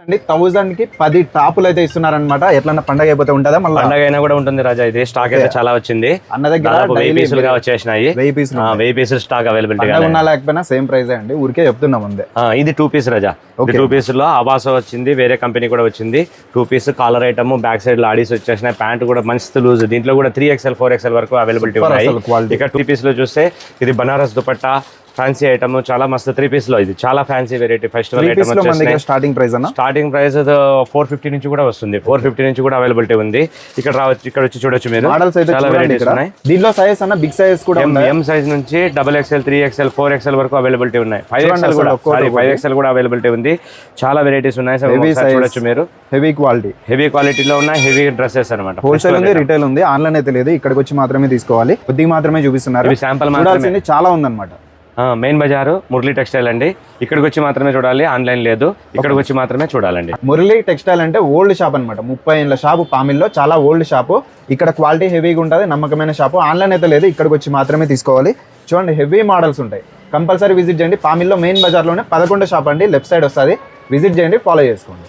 అండి 1000 కి 10 టాపులు అయితే ఇస్తున్నారన్నమాట. ఎట్లన్నా పండగ అయిపోతే ఉంటుందా? మళ్ళీ పండగ అయినా కూడా ఉంటుంది రాజా. ఇది స్టాక్ అయితే చాలా వచ్చింది. అన్న దగ్గర 1000 పీసులుగా వచ్చేసినాయి. 1000 పీసులు స్టాక్ అవైలబిలిటీ ఉన్నా లేకపోయినా సేమ్ ప్రైస్ అండి. ఊరికే చెప్తున్నాం అంతే. ఇది 2 పీస్ రాజా. 2 పీస్ లో అబాసో వచ్చింది, వేరే కంపెనీ కూడా వచ్చింది. 2 piece collar item, back side లో ఆడీస్ వచ్చేసినాయి. ప్యాంట్ కూడా మంచి లూజ్, దీంట్లో కూడా 3XL 4XL వరకు అవైలబిలిటీ ఉన్నాయి. ఇక 2 పీస్ లో చూస్తే ఇది బనారస్ దుపట్టా ఫ్యాన్సీ ఐటమ్, చాలా మస్తు 3 పీస్ లో. ఇది చాలా ఫ్యాన్సీ వెరైటీ ఫెస్టివల్ ఐటమ్ వచ్చేసి స్టార్టింగ్ ప్రైస్ అన్న, స్టార్టింగ్ ప్రైస్ 450 నుంచి కూడా వస్తుంది. 450 నుంచి కూడా అవైలబిలిటీ ఉంది. ఇక్కడ రావచ్చు, ఇక్కడ వచ్చి చూడొచ్చు మీరు. చాలా వెరైటీస్ ఉన్నాయి. దీంట్లో సైజ్ అన్న బిగ్ సైజ్ కూడా ఎం సైజ్ నుంచి XXL 3XL 4XL వరకు అవైలబిలిటీ ఉన్నాయి. 5XL కూడా 5XL కూడా అవైలబిలిటీ ఉంది. చాలా వెరైటీస్ ఉన్నాయి. చూడొచ్చు మీరు. హెవీ క్వాలిటీలో ఉన్నాయి. హెవీ డ్రెస్సెస్ అనమాట. హోల్సేల్ ఉంది, రిటైల్ ఉంది. ఆన్లైన్ అయితే లేదు. ఇక్కడికి వచ్చి మాత్రమే తీసుకోవాలి. కొద్దిగా మాత్రమే చూపిస్తున్నారు. శాంపుల్ మాత్రమే, చాలా ఉందన్నమాట. మెయిన్ బజారు మురళీ టెక్స్టైల్ అండి. ఇక్కడికి వచ్చి మాత్రమే చూడాలి, ఆన్లైన్ లేదు. ఇక్కడికి వచ్చి మాత్రమే చూడాలండి. మురళీ టెక్స్టైల్ అంటే ఓల్డ్ షాప్ అనమాట. 30 ఏళ్ళ షాపు పామిల్లో, చాలా ఓల్డ్ షాపు. ఇక్కడ క్వాలిటీ హెవీగా ఉంటుంది, నమ్మకమైన షాపు. ఆన్లైన్ అయితే లేదు, ఇక్కడికి వచ్చి మాత్రమే తీసుకోవాలి. చూడండి, హెవీ మోడల్స్ ఉంటాయి. కంపల్సరీ విజిట్ చేయండి. పామిల్లో మెయిన్ బజార్లోనే 11 షాప్ అండి. లెఫ్ట్ సైడ్ వస్తుంది. విజిట్ చేయండి, ఫాలో చేసుకోండి.